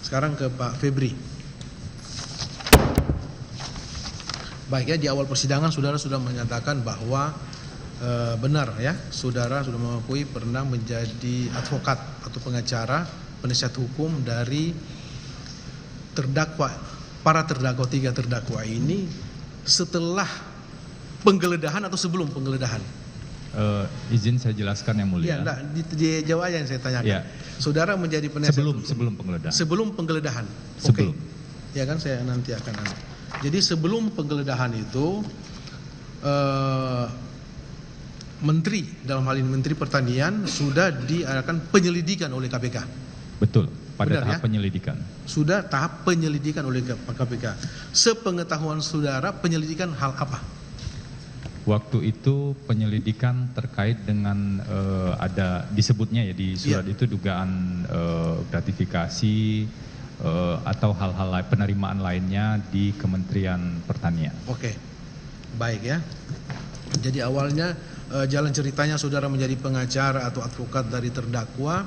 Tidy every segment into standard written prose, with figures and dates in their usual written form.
Sekarang ke Pak Febri. Baik ya, di awal persidangan saudara sudah menyatakan bahwa benar ya, saudara sudah mengakui pernah menjadi advokat atau pengacara, penasihat hukum dari terdakwa, para terdakwa, 3 terdakwa ini setelah penggeledahan atau sebelum penggeledahan? Izin saya jelaskan yang mulia. Ya, enggak, di jawab aja yang saya tanyakan. Ya. Saudara menjadi penasihat sebelum penggeledahan. Sebelum penggeledahan. Sebelum. Okay. Ya kan, saya nanti akan. Jadi sebelum penggeledahan itu Menteri, dalam hal ini Menteri Pertanian, sudah diadakan penyelidikan oleh KPK. Betul, pada Benar, tahap ya? penyelidikan. Sudah tahap penyelidikan oleh KPK. Sepengetahuan saudara, penyelidikan hal apa? Waktu itu penyelidikan terkait dengan ada disebutnya ya di surat itu dugaan gratifikasi atau hal-hal penerimaan lainnya di Kementerian Pertanian. Oke, baik ya. Jadi awalnya jalan ceritanya saudara menjadi pengacara atau advokat dari terdakwa,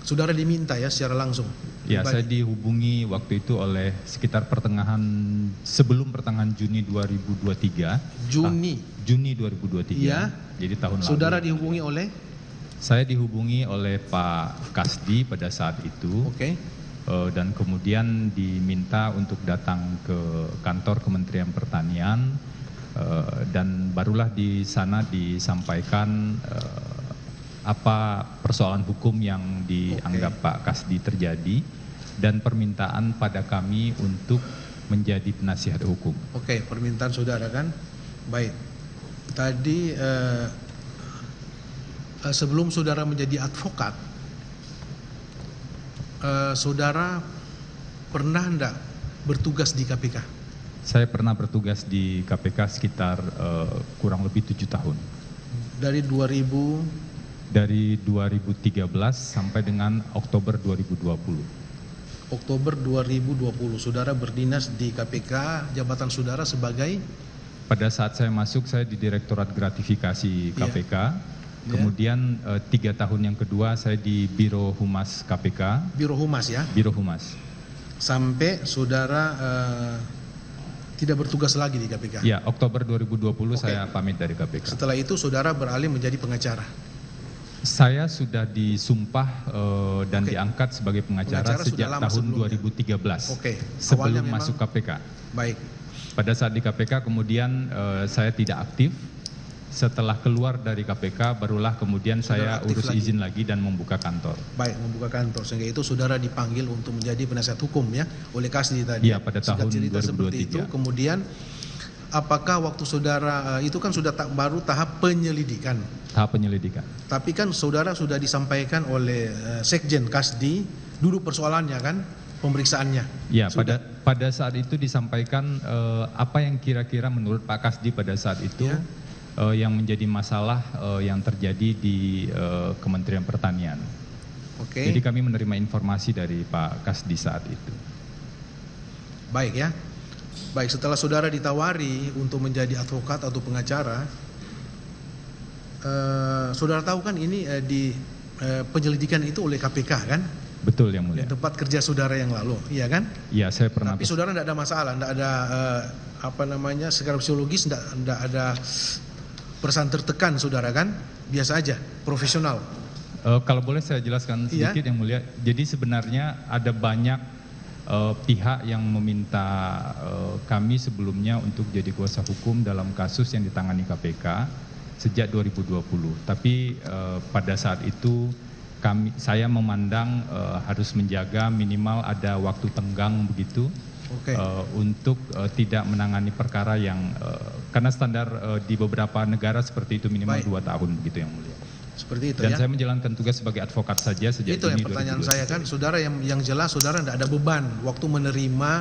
saudara diminta ya secara langsung. Ya, saya dihubungi waktu itu oleh sekitar sebelum pertengahan Juni 2023. Juni 2023. Iya. Jadi tahun lalu. Saudara dihubungi oleh? Saya dihubungi oleh Pak Kasdi pada saat itu. Oke. Dan kemudian diminta untuk datang ke kantor Kementerian Pertanian dan barulah di sana disampaikan apa persoalan hukum yang dianggap Pak Kasdi terjadi dan permintaan pada kami untuk menjadi penasihat hukum. Oke, permintaan saudara kan? Baik. Tadi sebelum saudara menjadi advokat, saudara pernah enggak bertugas di KPK? Saya pernah bertugas di KPK sekitar kurang lebih 7 tahun. Dari 2013 sampai dengan Oktober 2020. Oktober 2020, saudara berdinas di KPK, jabatan saudara sebagai? Pada saat saya masuk, saya di Direktorat Gratifikasi KPK. Kemudian 3 tahun yang kedua saya di Biro Humas KPK. Biro Humas ya? Biro Humas. Sampai saudara tidak bertugas lagi di KPK? Ya, Oktober 2020 saya pamit dari KPK. Setelah itu saudara beralih menjadi pengacara? Saya sudah disumpah dan diangkat sebagai pengacara sejak tahun 2013. Sebelum masuk KPK. Baik. Pada saat di KPK kemudian saya tidak aktif. Setelah keluar dari KPK barulah kemudian saya urus izin lagi dan membuka kantor. Baik, membuka kantor. Sehingga itu saudara dipanggil untuk menjadi penasihat hukum ya oleh Kasdi tadi. Iya, pada tahun 2023. Itu. Kemudian apakah waktu saudara itu kan sudah baru tahap penyelidikan? Tahap penyelidikan. Tapi kan saudara sudah disampaikan oleh Sekjen Kasdi duduk persoalannya kan, pemeriksaannya. Ya, pada saat itu disampaikan apa yang kira-kira menurut Pak Kasdi pada saat itu yang menjadi masalah yang terjadi di Kementerian Pertanian. Jadi kami menerima informasi dari Pak Kasdi saat itu. Baik ya. Baik, setelah saudara ditawari untuk menjadi advokat atau pengacara, saudara tahu kan ini di penyelidikan itu oleh KPK kan? Betul yang mulia. Tempat kerja saudara yang lalu, iya kan? Iya, saya pernah. Tapi saudara tidak ada masalah, tidak ada secara psikologis tidak ada perasaan tertekan saudara kan? Biasa aja, profesional. Kalau boleh saya jelaskan sedikit yang mulia. Jadi sebenarnya ada banyak pihak yang meminta kami sebelumnya untuk jadi kuasa hukum dalam kasus yang ditangani KPK sejak 2020. Tapi pada saat itu saya memandang harus menjaga minimal ada waktu tenggang begitu untuk tidak menangani perkara yang karena standar di beberapa negara seperti itu minimal 2 tahun begitu yang mulia. Seperti itu. Dan saya menjalankan tugas sebagai advokat saja sejak itu Juni 2020. Yang pertanyaan saya kan, saudara yang jelas saudara tidak ada beban waktu menerima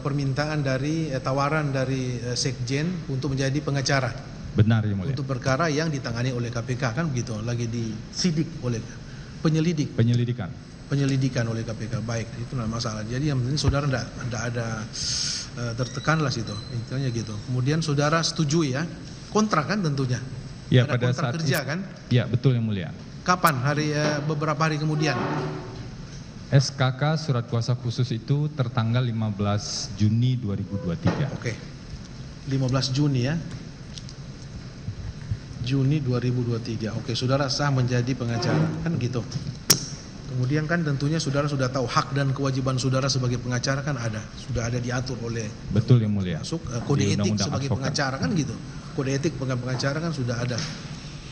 permintaan dari tawaran dari Sekjen untuk menjadi pengacara. Benar yang mulia. Untuk perkara yang ditangani oleh KPK kan begitu, lagi disidik oleh penyelidikan oleh KPK. Baik, itu tidak masalah. Jadi yang penting saudara tidak ada tertekan lah situ, intinya gitu. Kemudian saudara setuju ya, kontrak kan tentunya. Ya, ada pada kontrak saat kerja kan? Ya, betul yang mulia. Kapan? Beberapa hari kemudian. SKK surat kuasa khusus itu tertanggal 15 Juni 2023. Oke. 15 Juni ya. Juni 2023. Oke, saudara sah menjadi pengacara, kan gitu. Kemudian kan tentunya saudara sudah tahu hak dan kewajiban saudara sebagai pengacara kan sudah ada diatur oleh Betul yang mulia. masuk kode Di etik Undang-Undang sebagai Advokat. pengacara kan gitu. Kode etik pengacara kan sudah ada.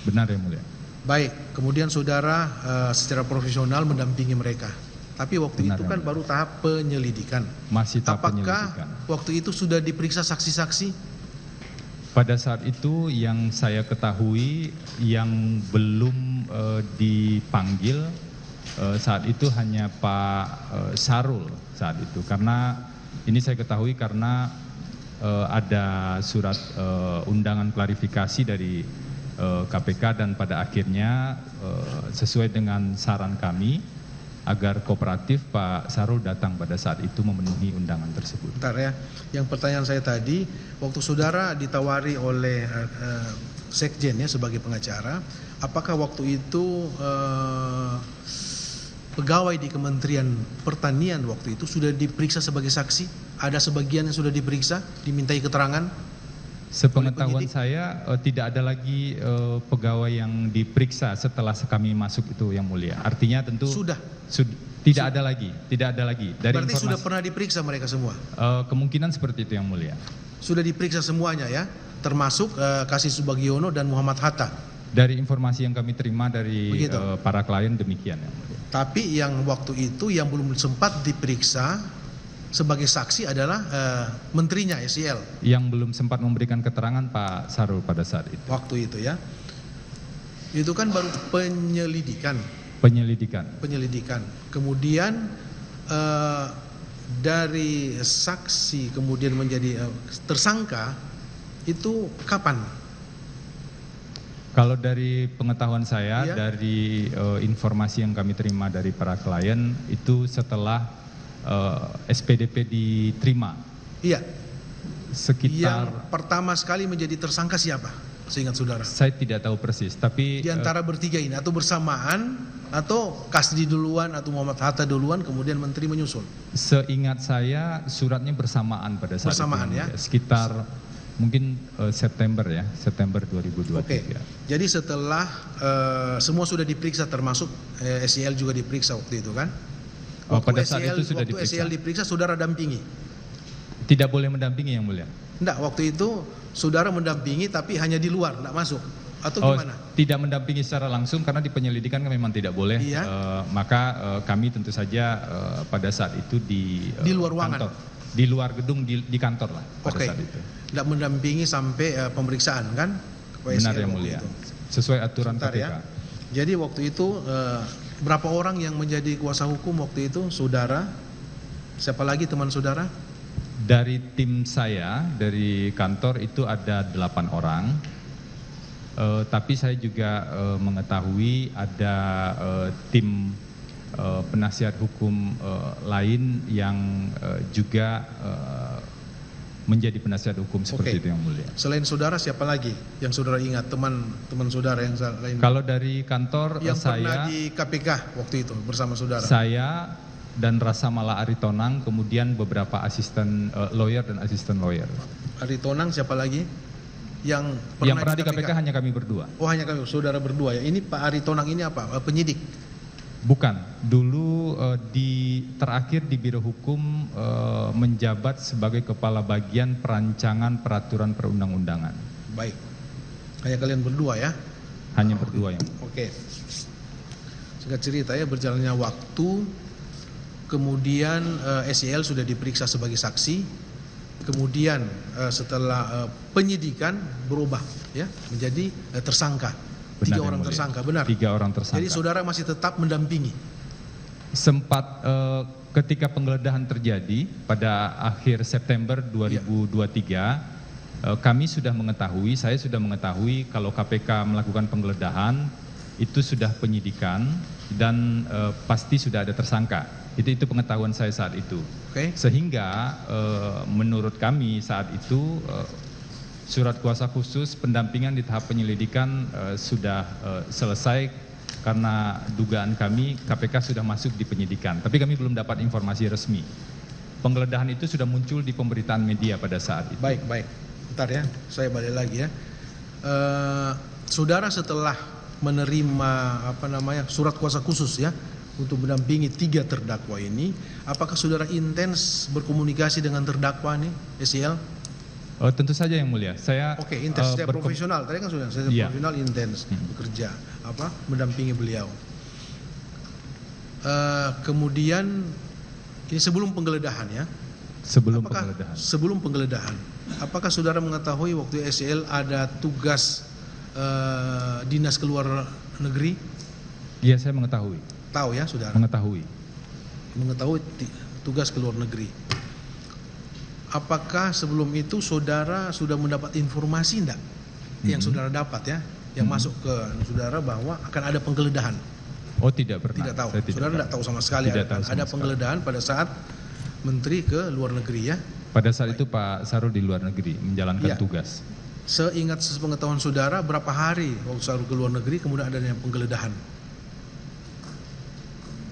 Benar yang mulia. Baik, kemudian saudara secara profesional mendampingi mereka. Tapi waktu Benar, itu kan ya. baru tahap penyelidikan. Masih tahap Apakah penyelidikan. waktu itu sudah diperiksa saksi-saksi? Pada saat itu yang saya ketahui yang belum dipanggil saat itu hanya Pak Sarul saat itu, karena ini saya ketahui karena ada surat undangan klarifikasi dari KPK dan pada akhirnya sesuai dengan saran kami agar kooperatif, Pak Sarul datang pada saat itu memenuhi undangan tersebut. Bentar ya, yang pertanyaan saya tadi, waktu saudara ditawari oleh Sekjen ya sebagai pengacara, apakah waktu itu pegawai di Kementerian Pertanian waktu itu sudah diperiksa sebagai saksi? Ada sebagian yang sudah diperiksa, dimintai keterangan? Sepengetahuan saya tidak ada lagi pegawai yang diperiksa setelah kami masuk itu yang mulia. Artinya tentu tidak ada lagi. Dari berarti informasi, sudah pernah diperiksa mereka semua? Kemungkinan seperti itu yang mulia. Sudah diperiksa semuanya ya, termasuk Kasih Subagiono dan Muhammad Hatta. Dari informasi yang kami terima dari para klien demikian yang mulia. Tapi yang waktu itu yang belum sempat diperiksa sebagai saksi adalah menterinya SEL. Yang belum sempat memberikan keterangan Pak Sarul pada saat itu. Waktu itu ya. Itu kan baru penyelidikan. Kemudian dari saksi kemudian menjadi tersangka itu kapan? Kalau dari pengetahuan saya, dari informasi yang kami terima dari para klien itu setelah SPDP diterima. Iya. Sekitar. Yang pertama sekali menjadi tersangka siapa? Seingat saudara. Saya tidak tahu persis, tapi di antara bertiga ini atau bersamaan atau Kasdi duluan atau Muhammad Hatta duluan kemudian menteri menyusul. Seingat saya suratnya bersamaan pada saat bersamaan itu. Ya. Sekitar mungkin September 2023. Oke. Jadi setelah semua sudah diperiksa termasuk SEL juga diperiksa waktu itu kan? Pada saat itu sudah diperiksa. SEL diperiksa saudara dampingi? Tidak boleh mendampingi yang mulia. Enggak, waktu itu saudara mendampingi tapi hanya di luar, enggak masuk atau gimana? Tidak mendampingi secara langsung karena di penyelidikan kan memang tidak boleh. Iya. Maka kami tentu saja pada saat itu di luar ruangan. Kantor, di luar gedung di kantor lah pada saat itu. Enggak mendampingi sampai pemeriksaan kan? Benar yang mulia. Sesuai aturan KPK. Ya. Jadi waktu itu berapa orang yang menjadi kuasa hukum waktu itu? Saudara? Siapa lagi teman saudara? Dari tim saya, dari kantor itu ada 8 orang. Tapi saya juga mengetahui ada tim penasihat hukum lain yang juga menjadi penasihat hukum seperti itu yang mulia. Selain saudara siapa lagi yang saudara ingat teman saudara yang lain? Kalau dari kantor yang saya pernah di KPK waktu itu bersama saudara. Saya dan Rasa Mala Aritonang, kemudian beberapa asisten lawyer dan asisten lawyer. Aritonang siapa lagi? Yang pernah di KPK hanya kami berdua. Oh hanya kami, saudara berdua ya. Ini Pak Aritonang ini apa? Penyidik? Bukan, dulu terakhir di Biro Hukum menjabat sebagai Kepala Bagian Perancangan Peraturan Perundang-undangan. Baik, hanya kalian berdua ya? Hanya berdua yang. Oke. Singkat cerita ya, berjalannya waktu, kemudian SEL sudah diperiksa sebagai saksi, kemudian setelah penyidikan berubah ya menjadi tersangka. Benar, 3 orang tersangka, benar? 3 orang tersangka. Jadi saudara masih tetap mendampingi? Sempat ketika penggeledahan terjadi pada akhir September 2023, kami sudah mengetahui, saya sudah mengetahui kalau KPK melakukan penggeledahan, itu sudah penyidikan dan pasti sudah ada tersangka. Itu pengetahuan saya saat itu. Sehingga menurut kami saat itu surat kuasa khusus pendampingan di tahap penyelidikan sudah selesai karena dugaan kami KPK sudah masuk di penyidikan, tapi kami belum dapat informasi resmi. Penggeledahan itu sudah muncul di pemberitaan media pada saat itu. Baik. Bentar ya, saya balik lagi ya. Saudara setelah menerima surat kuasa khusus ya untuk mendampingi 3 terdakwa ini, apakah saudara intens berkomunikasi dengan terdakwa nih, SEL? Tentu saja yang mulia. Saya intens, saya profesional. Tadi kan sudah saya profesional, intens bekerja mendampingi beliau. Kemudian ini sebelum penggeledahan ya. Sebelum penggeledahan. Apakah saudara mengetahui waktu SEL ada tugas dinas keluar negeri? Iya, saya mengetahui. Tahu ya, saudara? Mengetahui tugas keluar negeri. Apakah sebelum itu saudara sudah mendapat informasi enggak yang saudara dapat ya, yang masuk ke saudara bahwa akan ada penggeledahan? Oh, tidak pernah. Tidak tahu. Saudara tidak tahu sama sekali ada penggeledahan pada saat menteri ke luar negeri ya? Pada saat itu Pak Sarul di luar negeri menjalankan tugas. Seingat sepengetahuan saudara, berapa hari waktu Sarul ke luar negeri kemudian adanya penggeledahan?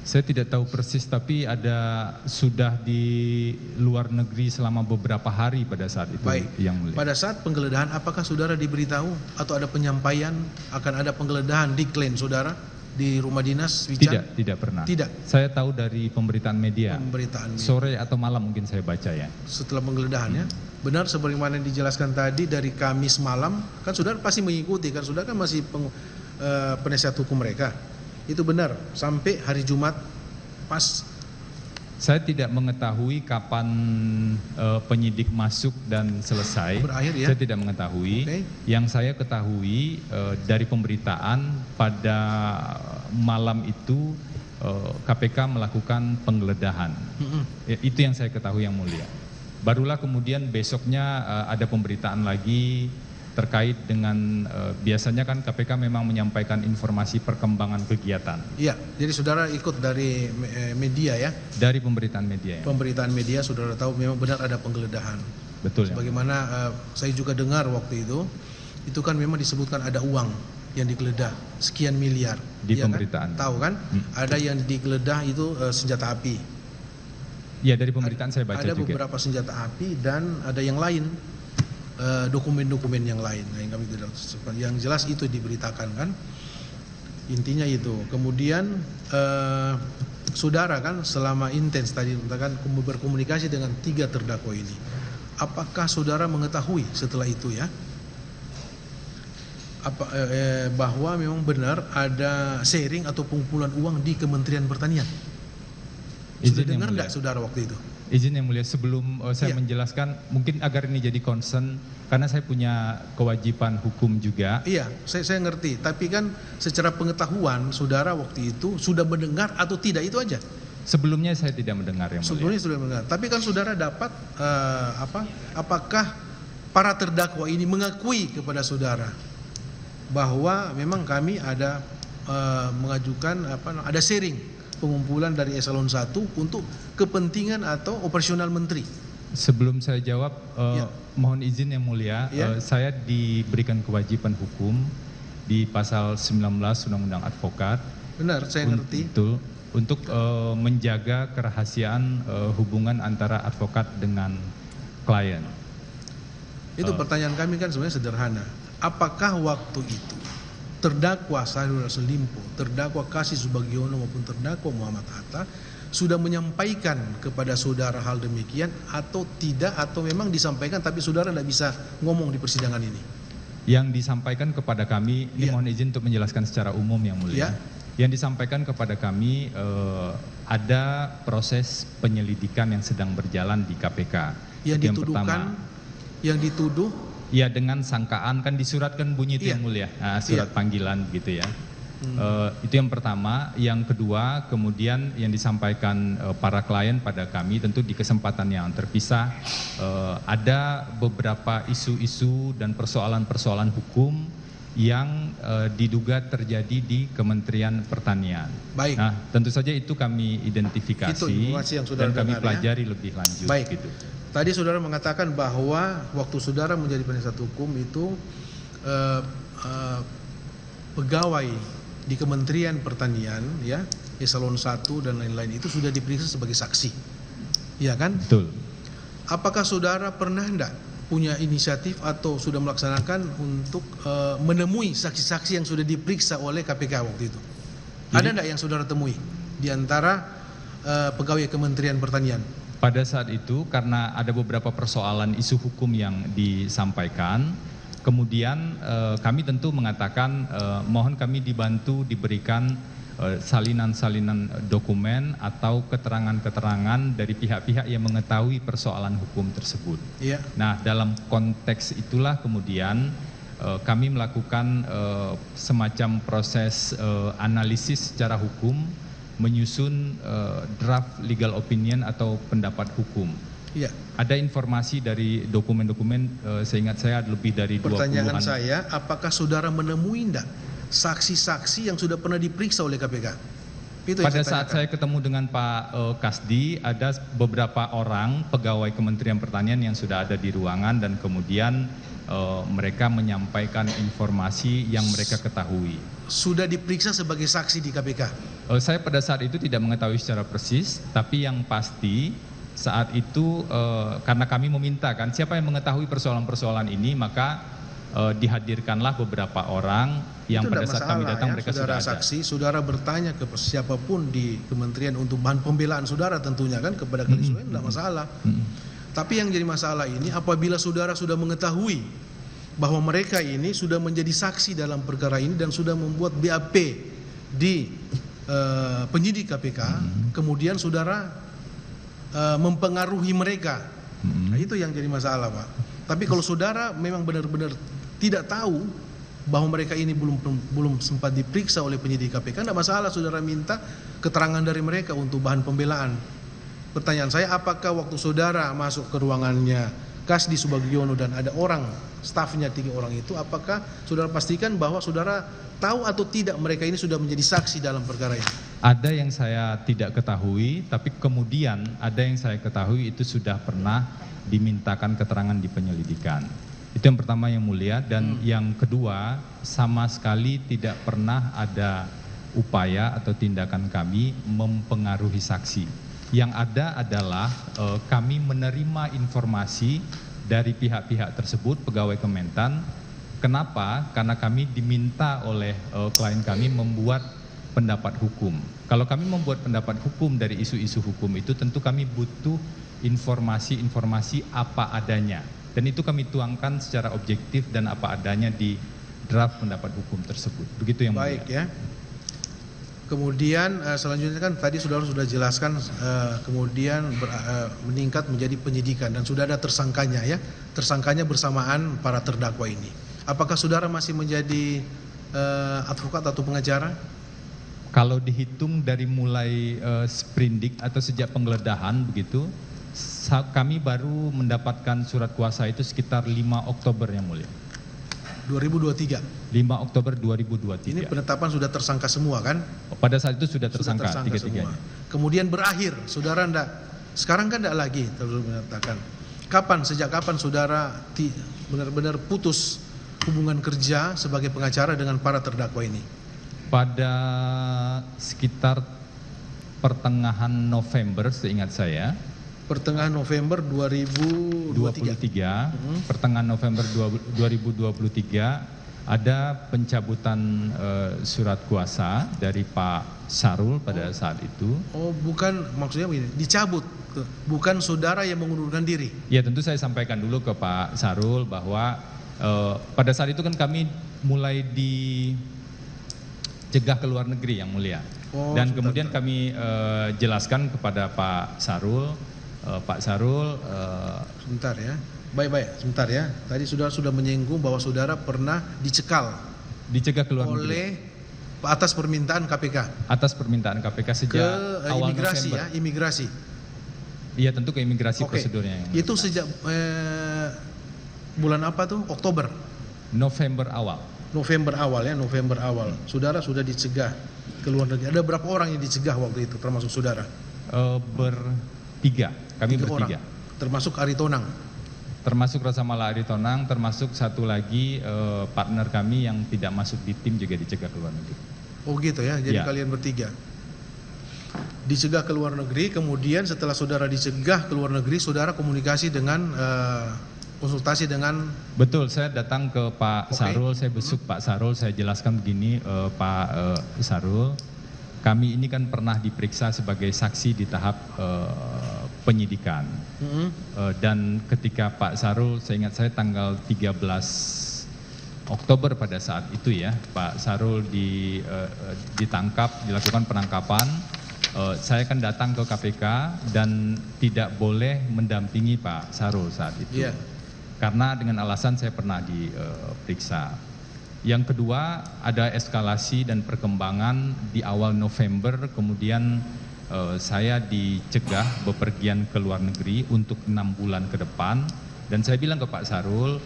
Saya tidak tahu persis, tapi sudah di luar negeri selama beberapa hari pada saat itu. Baik. Yang mulia. Pada saat penggeledahan, apakah saudara diberitahu atau ada penyampaian akan ada penggeledahan di klan saudara di rumah dinas Wican? Tidak pernah. Tidak. Saya tahu dari pemberitaan media. Sore atau malam mungkin saya baca ya. Setelah penggeledahannya, benar sebagaimana dijelaskan tadi dari Kamis malam, kan saudara pasti mengikuti kan, saudara kan masih penasihat hukum mereka. Itu benar sampai hari Jumat pas. Saya tidak mengetahui kapan penyidik masuk dan selesai. Berakhir ya? Saya tidak mengetahui. Okay. Yang saya ketahui dari pemberitaan pada malam itu KPK melakukan penggeledahan. Itu yang saya ketahui yang mulia. Barulah kemudian besoknya ada pemberitaan lagi terkait dengan biasanya kan KPK memang menyampaikan informasi perkembangan kegiatan. Iya, jadi saudara ikut dari media ya? Dari pemberitaan media. Ya. Pemberitaan media saudara tahu memang benar ada penggeledahan. Betul. Sebagaimana saya juga dengar waktu itu kan memang disebutkan ada uang yang digeledah sekian miliar. Di pemberitaan. Kan? Tahu kan? Ada yang digeledah itu senjata api. Iya, dari pemberitaan saya baca ada juga. Ada beberapa senjata api dan ada yang lain. Dokumen-dokumen yang lain yang kami tidak, yang jelas itu diberitakan kan, intinya itu. Kemudian saudara kan selama intens tadi kan berkomunikasi dengan 3 terdakwa ini, apakah saudara mengetahui setelah itu ya bahwa memang benar ada sharing atau pengumpulan uang di Kementerian Pertanian? Sudah dengar enggak saudara waktu itu? Izin yang mulia, sebelum saya menjelaskan, mungkin agar ini jadi concern, karena saya punya kewajiban hukum juga. Iya, saya ngerti. Tapi kan secara pengetahuan, saudara waktu itu sudah mendengar atau tidak, itu aja. Sebelumnya saya tidak mendengar yang mulia. Sebelumnya sudah mendengar. Tapi kan saudara dapat apakah para terdakwa ini mengakui kepada saudara bahwa memang kami ada mengajukan ada sharing pengumpulan dari eselon 1 untuk kepentingan atau operasional menteri? Sebelum saya jawab, mohon izin yang mulia, saya diberikan kewajiban hukum di pasal 19 Undang-Undang Advokat. Benar, saya ngerti. Betul, untuk menjaga kerahasiaan hubungan antara advokat dengan klien. Itu pertanyaan kami kan sebenarnya sederhana. Apakah waktu itu terdakwa Syahrul Yassin Limpo, terdakwa Kasis Subagiono maupun terdakwa Muhammad Hatta sudah menyampaikan kepada saudara hal demikian atau tidak, atau memang disampaikan tapi saudara tidak bisa ngomong di persidangan ini? Yang disampaikan kepada kami, ini mohon izin untuk menjelaskan secara umum yang mulia. Yang disampaikan kepada kami ada proses penyelidikan yang sedang berjalan di KPK. Yang dituduhkan, yang dituduh? Ya, dengan sangkaan, kan disuratkan bunyi itu yang mulia, surat panggilan gitu ya. Itu yang pertama. Yang kedua, kemudian yang disampaikan para klien pada kami, tentu di kesempatan yang terpisah, ada beberapa isu-isu dan persoalan-persoalan hukum yang diduga terjadi di Kementerian Pertanian. Baik. Nah, tentu saja itu kami identifikasi yang dan kami pelajari lebih lanjut. Baik. Gitu. Tadi saudara mengatakan bahwa waktu saudara menjadi penasihat hukum itu pegawai di Kementerian Pertanian, ya, eselon 1 dan lain-lain itu sudah diperiksa sebagai saksi, ya kan? Betul. Apakah saudara pernah enggak punya inisiatif atau sudah melaksanakan untuk menemui saksi-saksi yang sudah diperiksa oleh KPK waktu itu? Ada enggak yang saudara temui di antara pegawai Kementerian Pertanian? Pada saat itu karena ada beberapa persoalan isu hukum yang disampaikan, kemudian kami tentu mengatakan mohon kami dibantu diberikan salinan-salinan dokumen atau keterangan-keterangan dari pihak-pihak yang mengetahui persoalan hukum tersebut. Iya. Nah, dalam konteks itulah kemudian kami melakukan semacam proses analisis secara hukum, menyusun draft legal opinion atau pendapat hukum. Iya. Ada informasi dari dokumen-dokumen, seingat saya lebih dari 20-an. Pertanyaan saya, apakah saudara menemui enggak saksi-saksi yang sudah pernah diperiksa oleh KPK? Itu pada saat saya ketemu dengan Pak Kasdi, ada beberapa orang pegawai Kementerian Pertanian yang sudah ada di ruangan dan kemudian mereka menyampaikan informasi yang mereka ketahui. Sudah diperiksa sebagai saksi di KPK? Saya pada saat itu tidak mengetahui secara persis, tapi yang pasti saat itu karena kami meminta kan siapa yang mengetahui persoalan-persoalan ini, maka dihadirkanlah beberapa orang yang pada saat kami datang mereka saudara sudah ada. Saksi, saudara bertanya ke siapapun di kementerian untuk bahan pembelaan saudara tentunya kan kepada Kadiswem, tidak masalah. Tapi yang jadi masalah ini apabila saudara sudah mengetahui bahwa mereka ini sudah menjadi saksi dalam perkara ini dan sudah membuat BAP di penyidik KPK, kemudian saudara mempengaruhi mereka. Nah, itu yang jadi masalah, Pak. Tapi kalau saudara memang benar-benar tidak tahu bahwa mereka ini belum sempat diperiksa oleh penyidik KPK, tidak masalah saudara minta keterangan dari mereka untuk bahan pembelaan. Pertanyaan saya, apakah waktu saudara masuk ke ruangannya Kasdi Subagiono dan ada orang, stafnya 3 orang itu, apakah saudara pastikan bahwa saudara tahu atau tidak mereka ini sudah menjadi saksi dalam perkara ini? Ada yang saya tidak ketahui, tapi kemudian ada yang saya ketahui itu sudah pernah dimintakan keterangan di penyelidikan. Itu yang pertama yang mulia, dan yang kedua sama sekali tidak pernah ada upaya atau tindakan kami mempengaruhi saksi. Yang ada adalah kami menerima informasi dari pihak-pihak tersebut, pegawai Kementan. Kenapa? Karena kami diminta oleh klien kami membuat pendapat hukum. Kalau kami membuat pendapat hukum dari isu-isu hukum itu tentu kami butuh informasi-informasi apa adanya. Dan itu kami tuangkan secara objektif dan apa adanya di draft pendapat hukum tersebut. Begitu yang baik ya. Kemudian selanjutnya kan tadi saudara sudah jelaskan kemudian meningkat menjadi penyidikan dan sudah ada tersangkanya ya. Tersangkanya bersamaan para terdakwa ini. Apakah saudara masih menjadi advokat atau pengacara? Kalau dihitung dari mulai sprindik atau sejak penggeledahan begitu, kami baru mendapatkan surat kuasa itu sekitar 5 Oktober yang mulia. 2023. 5 Oktober 2023. Ini penetapan sudah tersangka semua kan? Pada saat itu sudah tersangka tiga-tiganya. Kemudian berakhir, saudara enggak, sekarang kan enggak lagi terus menyatakan. Sejak kapan saudara benar-benar putus hubungan kerja sebagai pengacara dengan para terdakwa ini? Pada sekitar pertengahan November seingat saya. Pertengahan November 2023. Pertengahan November 2023 ada pencabutan surat kuasa dari Pak Sarul pada saat itu. Oh, bukan, maksudnya begini, dicabut, bukan saudara yang mengundurkan diri. Ya, tentu saya sampaikan dulu ke Pak Sarul bahwa pada saat itu kan kami mulai dicegah ke luar negeri yang mulia. Dan kemudian kami jelaskan kepada Pak Sarul. Pak Sarul, sebentar ya, baik-baik, sebentar ya. Tadi saudara sudah menyinggung bahwa saudara pernah dicegah ke luar negeri oleh atas permintaan KPK. Atas permintaan KPK sejak awal imigrasi November. Ya, imigrasi. Iya, tentu ke imigrasi prosedurnya. Itu sejak bulan apa tuh? Oktober. November awal. November awal ya, November awal. Saudara sudah dicegah ke luar negeri. Ada berapa orang yang dicegah waktu itu, termasuk saudara? Bertiga. Kami bertiga. Termasuk Aritonang. Termasuk Rasa Mala Aritonang, termasuk satu lagi partner kami yang tidak masuk di tim juga dicegah ke luar negeri. Oh gitu ya, jadi Ya. kalian bertiga. Dicegah ke luar negeri, kemudian setelah saudara dicegah ke luar negeri, saudara komunikasi dengan konsultasi dengan. Betul, saya datang ke Pak Oke. Sarul, saya besuk Pak Sarul, saya jelaskan begini, Pak Sarul, kami ini kan pernah diperiksa sebagai saksi di tahap penyidikan. Dan ketika Pak Sarul, saya ingat saya tanggal 13 Oktober pada saat itu ya, Pak Sarul ditangkap, dilakukan penangkapan. Saya kan datang ke KPK dan tidak boleh mendampingi Pak Sarul saat itu. Iya. Karena dengan alasan saya pernah diperiksa. Yang kedua, ada eskalasi dan perkembangan di awal November, kemudian saya dicegah bepergian ke luar negeri untuk 6 bulan ke depan. Dan saya bilang ke Pak Sarul,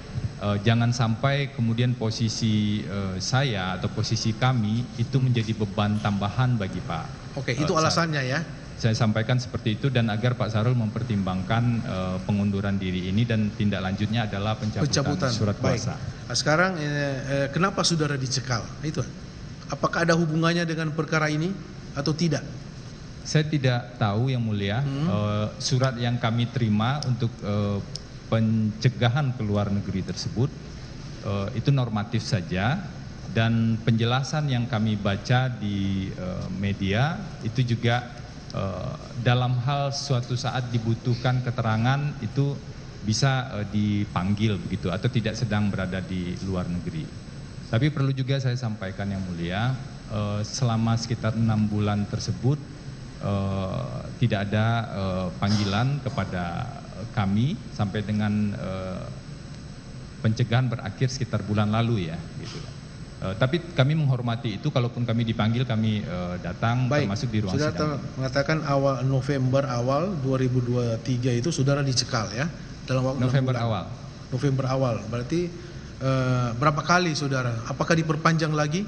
jangan sampai kemudian posisi saya atau posisi kami itu menjadi beban tambahan bagi Pak. Oke, itu alasannya ya. Saya sampaikan seperti itu dan agar Pak Sarul mempertimbangkan pengunduran diri ini dan tindak lanjutnya adalah pencabutan surat kuasa. Nah, sekarang kenapa saudara dicekal? Itu. Apakah ada hubungannya dengan perkara ini atau tidak? Saya tidak tahu yang mulia. Surat yang kami terima untuk pencegahan ke luar negeri tersebut itu normatif saja. Dan penjelasan yang kami baca di media itu juga dalam hal suatu saat dibutuhkan keterangan itu bisa dipanggil begitu atau tidak sedang berada di luar negeri. Tapi perlu juga saya sampaikan yang mulia, selama sekitar 6 bulan tersebut tidak ada panggilan kepada kami sampai dengan pencegahan berakhir sekitar bulan lalu ya gitu. Tapi kami menghormati itu, kalaupun kami dipanggil kami datang. Baik, termasuk di ruang sidang. Saudara mengatakan awal November 2023 itu saudara dicekal ya dalam waktu November awal. November awal, berarti berapa kali saudara? Apakah diperpanjang lagi?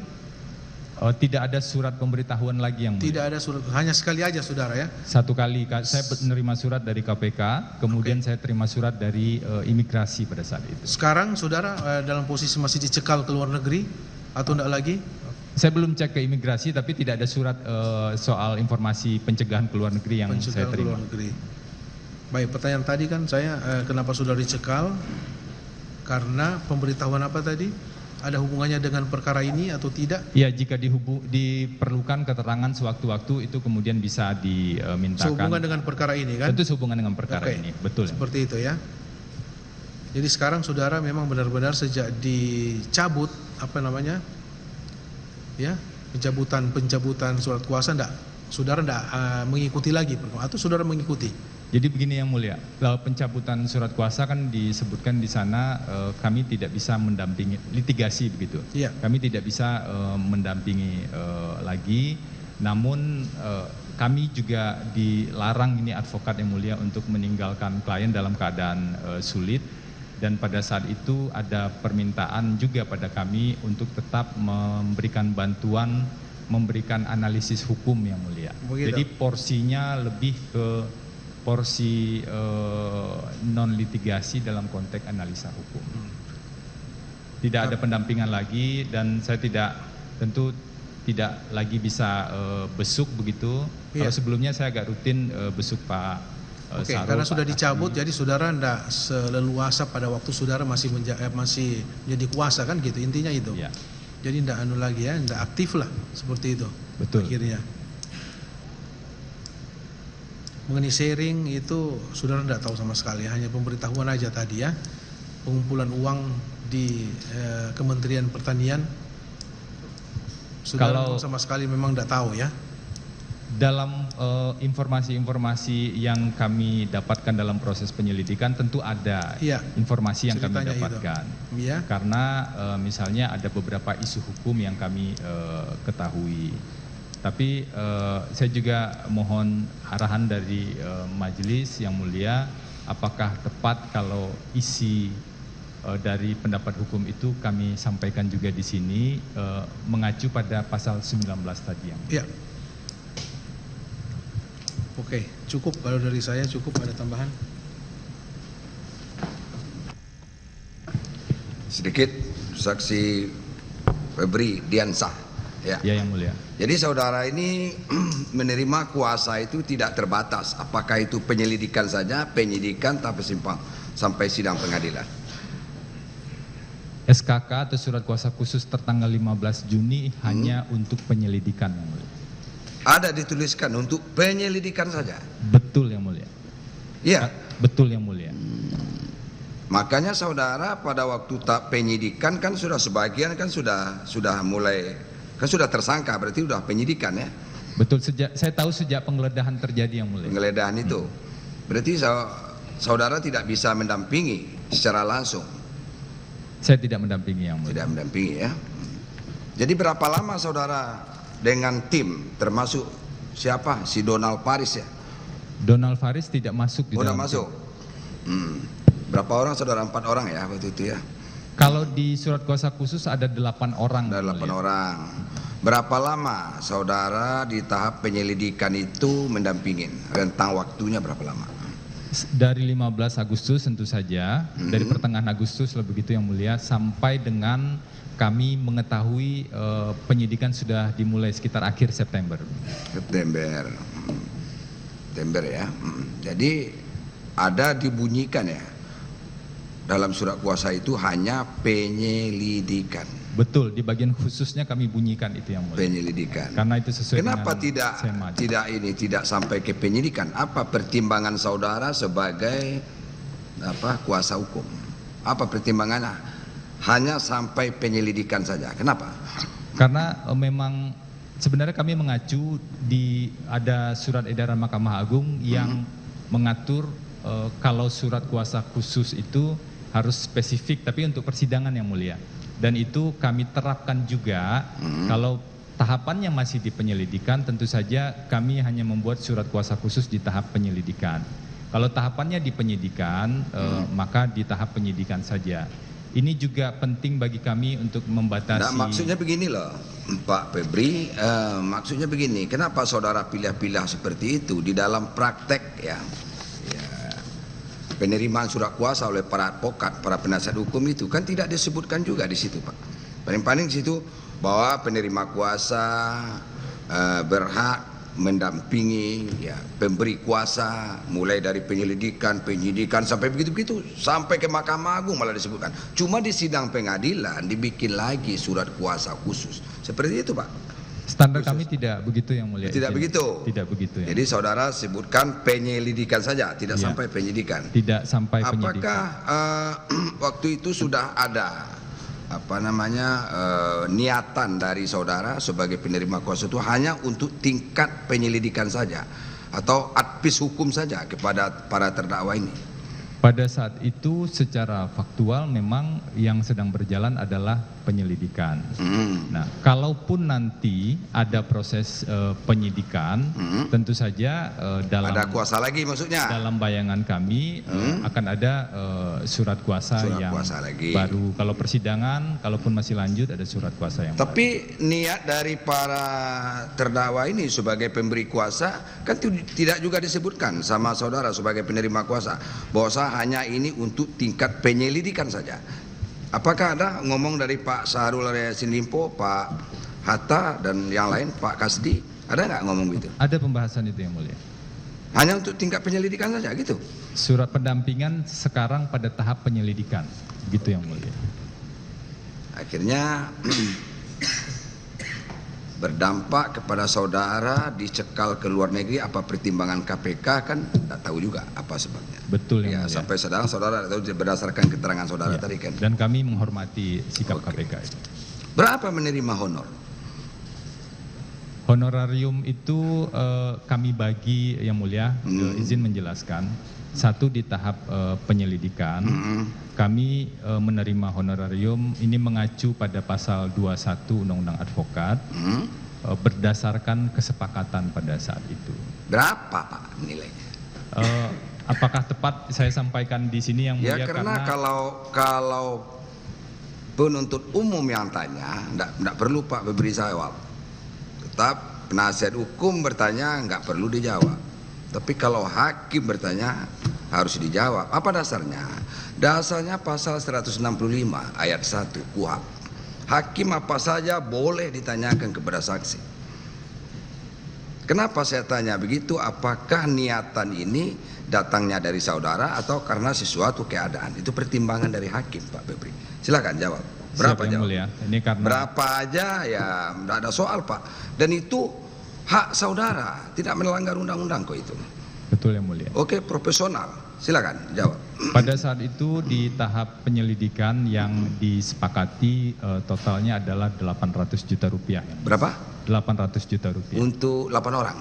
Tidak ada surat pemberitahuan lagi yang mulia. Tidak ada surat, hanya sekali aja saudara ya? Satu kali, saya menerima surat dari KPK, kemudian saya terima surat dari imigrasi pada saat itu. Sekarang saudara dalam posisi masih dicekal ke luar negeri atau tidak lagi? Saya belum cek ke imigrasi, tapi tidak ada surat soal informasi pencegahan ke luar negeri yang saya terima. Ke luar negeri. Baik, pertanyaan tadi kan saya kenapa saudara dicekal? Karena pemberitahuan apa tadi? Ada hubungannya dengan perkara ini atau tidak? Ya, jika diperlukan keterangan sewaktu-waktu itu kemudian bisa dimintakan. Sehubungan dengan perkara ini kan? Tentu sehubungan dengan perkara ini, betul. Seperti itu ya. Jadi sekarang saudara memang benar-benar sejak dicabut pencabutan surat kuasa saudara enggak mengikuti lagi atau saudara mengikuti? Jadi begini yang mulia, pencabutan surat kuasa kan disebutkan di sana kami tidak bisa mendampingi litigasi begitu. Iya. Kami tidak bisa mendampingi lagi, namun kami juga dilarang ini advokat yang mulia untuk meninggalkan klien dalam keadaan sulit. Dan pada saat itu ada permintaan juga pada kami untuk tetap memberikan bantuan, memberikan analisis hukum yang mulia. Begitu. Jadi porsinya lebih ke porsi non litigasi dalam konteks analisa hukum. Tidak ada pendampingan lagi dan saya tentu tidak lagi bisa besuk begitu. Kalau sebelumnya saya agak rutin besuk Pak Sarul. Karena sudah dicabut, jadi saudara tidak seleluasa pada waktu saudara masih menjadi kuasa kan gitu, intinya itu. Ya. Jadi tidak lagi ya, tidak aktif lah seperti itu. Betul. Akhirnya. Mengenai sharing itu saudara tidak tahu sama sekali, hanya pemberitahuan aja tadi ya, pengumpulan uang di Kementerian Pertanian. Saudara sama sekali memang tidak tahu ya. Dalam informasi-informasi yang kami dapatkan dalam proses penyelidikan tentu ada informasi yang kami dapatkan. Ya. Karena misalnya ada beberapa isu hukum yang kami ketahui. Tapi saya juga mohon arahan dari majelis yang mulia, apakah tepat kalau isi dari pendapat hukum itu kami sampaikan juga di sini mengacu pada pasal 19 tadi yang. Iya. Oke, cukup kalau dari saya, cukup. Ada tambahan? Sedikit, saksi Febri Diansah. Ya. Ya yang mulia. Jadi saudara ini menerima kuasa itu tidak terbatas. Apakah itu penyelidikan saja, penyidikan sampai sidang pengadilan. SKK atau surat kuasa khusus tertanggal 15 Juni hanya untuk penyelidikan yang mulia. Ada dituliskan untuk penyelidikan saja. Betul yang mulia. Iya. Betul yang mulia. Makanya saudara pada waktu tak penyidikan kan sudah sebagian kan sudah mulai kan sudah tersangka, berarti sudah penyidikan ya. Betul, saya tahu sejak penggeledahan terjadi yang mulia. Penggeledahan itu. Berarti saudara tidak bisa mendampingi secara langsung. Saya tidak mendampingi yang mulia. Tidak mendampingi ya. Jadi berapa lama saudara dengan tim termasuk siapa? Si Donald Faris ya? Donald Faris tidak masuk di dalam. Udah masuk. Berapa orang saudara? 4 orang ya waktu itu ya? Kalau di surat kuasa khusus ada 8 orang. Ada 8 orang. Berapa lama saudara di tahap penyelidikan itu mendampingin? Rentang waktunya berapa lama? Dari 15 Agustus tentu saja, dari pertengahan Agustus lebih begitu yang mulia, sampai dengan kami mengetahui penyidikan sudah dimulai sekitar akhir September. September ya. Jadi ada dibunyikan ya dalam surat kuasa itu hanya penyelidikan. Betul, di bagian khususnya kami bunyikan itu yang mulia. Penyelidikan. Karena itu sesuai Kenapa dengan tidak sampai ke penyidikan? Apa pertimbangan saudara sebagai kuasa hukum? Apa pertimbangannya? Hanya sampai penyelidikan saja. Kenapa? Karena memang sebenarnya kami mengacu ada surat edaran Mahkamah Agung yang mengatur kalau surat kuasa khusus itu harus spesifik tapi untuk persidangan yang mulia. Dan itu kami terapkan juga kalau tahapannya masih di penyelidikan, tentu saja kami hanya membuat surat kuasa khusus di tahap penyelidikan. Kalau tahapannya di penyidikan, maka di tahap penyidikan saja. Ini juga penting bagi kami untuk membatasi. Nah, maksudnya begini loh, Pak Febri, maksudnya begini, kenapa saudara pilih-pilih seperti itu di dalam praktek ya penerimaan surat kuasa oleh para advokat, para penasihat hukum itu kan tidak disebutkan juga di situ, Pak. Paling-paling di situ bahwa penerima kuasa berhak mendampingi ya pemberi kuasa mulai dari penyidikan sampai begitu sampai ke Mahkamah Agung malah disebutkan. Cuma di sidang pengadilan dibikin lagi surat kuasa khusus. Seperti itu, Pak. Standar kami tidak begitu yang mulia. Tidak begitu. Tidak begitu. Jadi saudara sebutkan penyelidikan saja, tidak sampai penyidikan. Tidak sampai penyidikan. Apakah waktu itu sudah ada niatan dari saudara sebagai penerima kuasa itu hanya untuk tingkat penyelidikan saja atau advis hukum saja kepada para terdakwa ini? Pada saat itu secara faktual memang yang sedang berjalan adalah penyelidikan. Nah, kalaupun nanti ada proses penyidikan, tentu saja ada kuasa lagi maksudnya. Dalam bayangan kami akan ada surat kuasa lagi. Baru. Kalau persidangan, kalaupun masih lanjut ada surat kuasa yang. Tapi niat dari para terdakwa ini sebagai pemberi kuasa kan tidak juga disebutkan sama saudara sebagai penerima kuasa bahwa hanya ini untuk tingkat penyelidikan saja. Apakah ada ngomong dari Pak Syahrul Yassin Limpo, Pak Hatta dan yang lain, Pak Kasdi, ada nggak ngomong gitu? Ada pembahasan itu yang mulia. Hanya untuk tingkat penyelidikan saja gitu? Surat pendampingan sekarang pada tahap penyelidikan, gitu yang mulia. Akhirnya berdampak kepada saudara dicekal ke luar negeri. Apa pertimbangan KPK kan tidak tahu juga apa sebabnya. Betul ya. Sampai saudara tidak tahu berdasarkan keterangan saudara tadi kan. Dan kami menghormati sikap KPK itu. Berapa menerima honor? Honorarium itu kami bagi yang mulia, izin menjelaskan. Satu di tahap penyelidikan, kami menerima honorarium ini mengacu pada pasal 21 Undang-Undang Advokat berdasarkan kesepakatan pada saat itu. Berapa Pak nilainya? Apakah tepat saya sampaikan di sini yang mulia? Ya karena kalau penuntut umum yang tanya, enggak perlu Pak beri jawab. Tetap penasihat hukum bertanya enggak perlu dijawab. Tapi kalau hakim bertanya harus dijawab. Apa dasarnya? Dasarnya pasal 165 ayat 1 KUHP. hakim apa saja boleh ditanyakan kepada saksi. Kenapa saya tanya begitu? Apakah niatan ini datangnya dari saudara atau karena sesuatu keadaan? Itu pertimbangan dari hakim, Pak Febri. Silakan jawab. Berapa jawab? Ini karena berapa aja ya, tidak ada soal, Pak. Dan itu hak saudara, tidak melanggar undang-undang kok itu. Betul yang mulia. Oke, profesional. Silakan jawab. Pada saat itu di tahap penyelidikan yang disepakati totalnya adalah 800 juta rupiah. Berapa? 800 juta rupiah. Untuk 8 orang?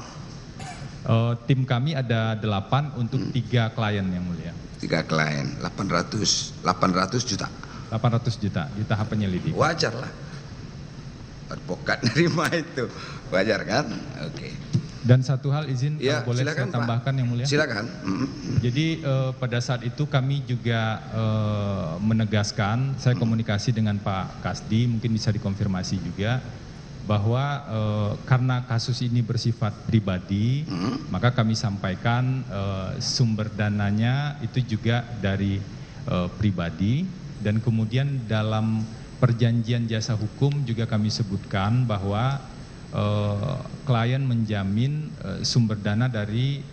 Tim kami ada 8 untuk 3 klien yang mulia. 3 klien, 800 juta. 800 juta di tahap penyelidikan. Wajar lah. Advokat nerima itu. Wajar kan? Oke. Dan satu hal izin Ya, boleh silakan, saya tambahkan Pak. yang mulia? Silakan. Jadi pada saat itu kami juga menegaskan, saya komunikasi dengan Pak Kasdi, mungkin bisa dikonfirmasi juga, bahwa karena kasus ini bersifat pribadi, maka kami sampaikan sumber dananya itu juga dari pribadi, dan kemudian dalam perjanjian jasa hukum juga kami sebutkan bahwa klien menjamin sumber dana dari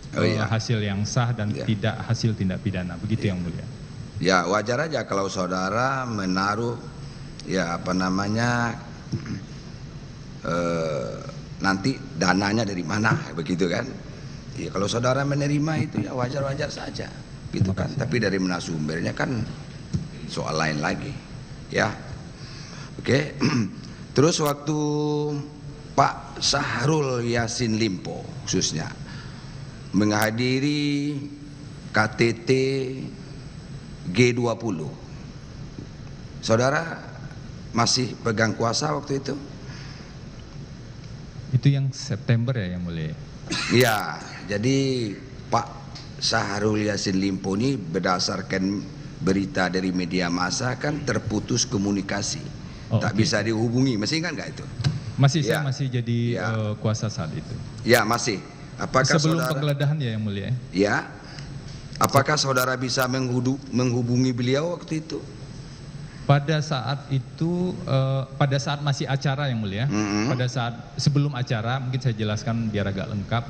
hasil yang sah dan tidak hasil tindak pidana, begitu yang mulia. Ya, wajar aja kalau saudara menaruh ya apa namanya nanti dananya dari mana, begitu kan? Ya, kalau saudara menerima itu ya wajar-wajar saja, gitu kan? Tapi dari mana sumbernya kan soal lain lagi, ya. Oke. Terus waktu Pak Syahrul Yassin Limpo khususnya menghadiri KTT G20, saudara masih pegang kuasa waktu itu? Itu yang September ya yang mulia? Iya, jadi Pak Syahrul Yassin Limpo ini berdasarkan berita dari media massa kan terputus komunikasi, tak bisa dihubungi, masih ingat nggak itu? Masih, saya masih jadi kuasa saat itu. Ya, masih. Apakah sebelum saudara, penggeledahan ya yang mulia? Ya, apakah saudara bisa menghubungi beliau waktu itu? Pada saat itu, pada saat masih acara yang mulia, pada saat sebelum acara, mungkin saya jelaskan biar agak lengkap.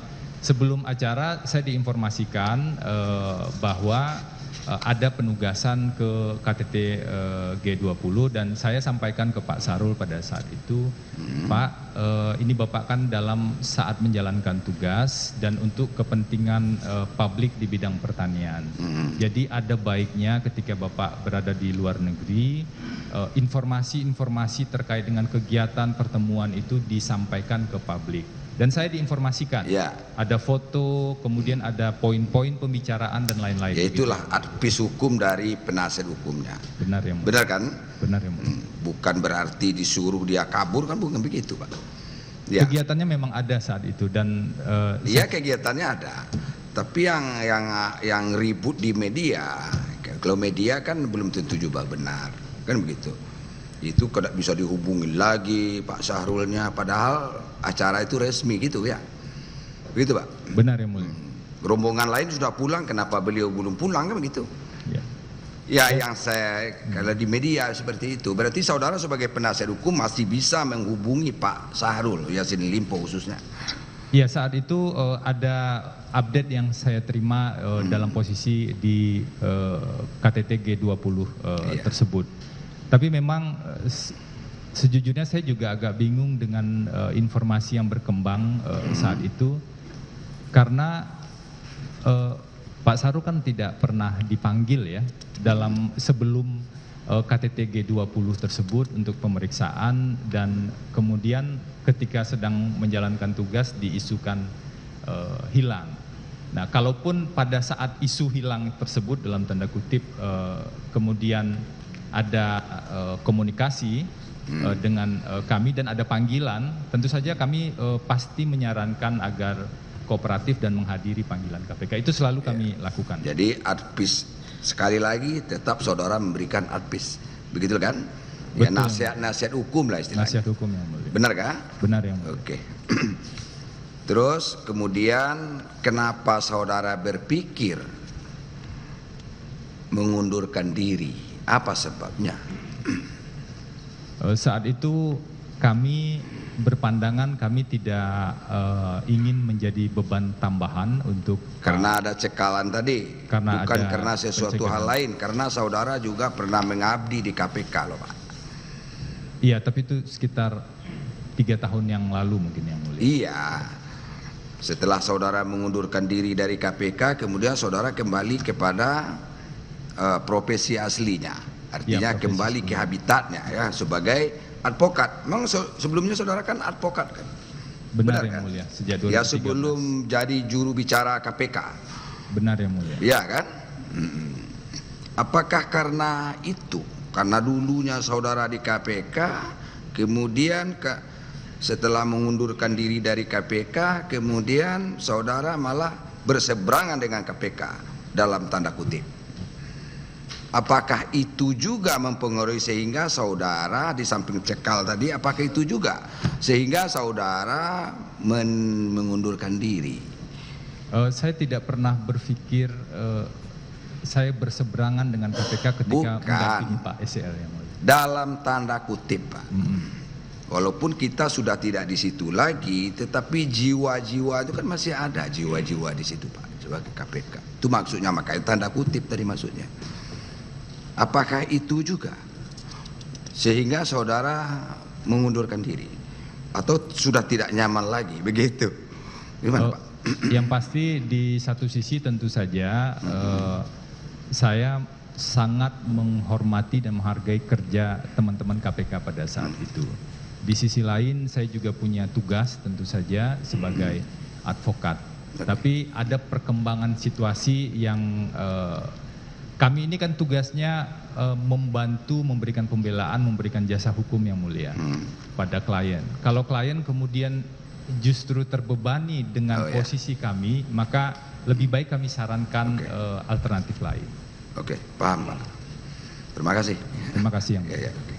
Sebelum acara saya diinformasikan bahwa ada penugasan ke KTT G20 dan saya sampaikan ke Pak Syahrul pada saat itu, Pak, ini Bapak kan dalam saat menjalankan tugas dan untuk kepentingan publik di bidang pertanian. Jadi ada baiknya ketika Bapak berada di luar negeri, informasi-informasi terkait dengan kegiatan pertemuan itu disampaikan ke publik. Dan saya diinformasikan, ada foto, kemudian ada poin-poin pembicaraan dan lain-lain. Ya itulah advis hukum dari penasihat hukumnya. Benar ya, benar kan? Benar ya, bukan berarti disuruh dia kabur, kan bukan begitu, Pak. Ya. Kegiatannya memang ada saat itu dan iya, kegiatannya ada. Tapi yang ribut di media, kalau media kan belum tentu juga benar, kan begitu. Itu tidak bisa dihubungi lagi Pak Syahrulnya, padahal acara itu resmi gitu ya, begitu Pak? Benar ya mulia. Rombongan lain sudah pulang, kenapa beliau belum pulang, kan begitu? Ya, yang saya kalau di media seperti itu, berarti saudara sebagai penasihat hukum masih bisa menghubungi Pak Syahrul Yassin Limpo khususnya. Ya, saat itu ada update yang saya terima dalam posisi di KTT G20 tersebut. Tapi memang sejujurnya saya juga agak bingung dengan informasi yang berkembang saat itu, karena Pak Syahrul kan tidak pernah dipanggil ya dalam sebelum KTT G20 tersebut untuk pemeriksaan, dan kemudian ketika sedang menjalankan tugas diisukan hilang. Nah, kalaupun pada saat isu hilang tersebut dalam tanda kutip kemudian ada komunikasi dengan kami dan ada panggilan, tentu saja kami pasti menyarankan agar kooperatif dan menghadiri panggilan KPK. Itu selalu kami lakukan. Jadi advis, sekali lagi tetap saudara memberikan advis, begitu kan? Betul. Ya, nasihat hukum lah istilahnya. Nasihat hukum yang mulia. Benar kah? Benar yang mulia. Oke. Terus kemudian kenapa saudara berpikir mengundurkan diri? Apa sebabnya? Saat itu kami berpandangan kami tidak ingin menjadi beban tambahan untuk karena ada cekalan tadi, bukan karena sesuatu hal lain, karena saudara juga pernah mengabdi di KPK loh Pak. Iya, tapi itu sekitar 3 tahun yang lalu mungkin yang mulia. Iya, setelah saudara mengundurkan diri dari KPK, kemudian saudara kembali kepada profesi aslinya, artinya ya, kembali ke habitatnya ya sebagai advokat. Memang sebelumnya saudara kan advokat kan? Benar yang kan? mulia, sejak 2013. Ya sebelum jadi juru bicara KPK. Benar yang mulia. Iya kan? Apakah karena itu? Karena dulunya saudara di KPK, kemudian setelah mengundurkan diri dari KPK, kemudian saudara malah berseberangan dengan KPK dalam tanda kutip. Apakah itu juga mempengaruhi sehingga saudara di samping cekal tadi, apakah itu juga sehingga saudara mengundurkan diri? Saya tidak pernah berpikir saya berseberangan dengan KPK ketika mendampingi Pak SEL yang mulia. Dalam tanda kutip Pak. Walaupun kita sudah tidak di situ lagi, tetapi jiwa-jiwa itu kan masih ada jiwa-jiwa di situ Pak sebagai KPK. Itu maksudnya, makanya tanda kutip tadi maksudnya. Apakah itu juga sehingga saudara mengundurkan diri atau sudah tidak nyaman lagi begitu? Gimana Pak? Yang pasti di satu sisi tentu saja saya sangat menghormati dan menghargai kerja teman-teman KPK pada saat itu. Di sisi lain saya juga punya tugas tentu saja sebagai advokat. Tapi ada perkembangan situasi yang kami ini kan tugasnya membantu memberikan pembelaan, memberikan jasa hukum yang mulia pada klien. Kalau klien kemudian justru terbebani dengan posisi kami, maka lebih baik kami sarankan alternatif lain. Oke, paham Pak. Terima kasih. Terima kasih yang mulia. Ya.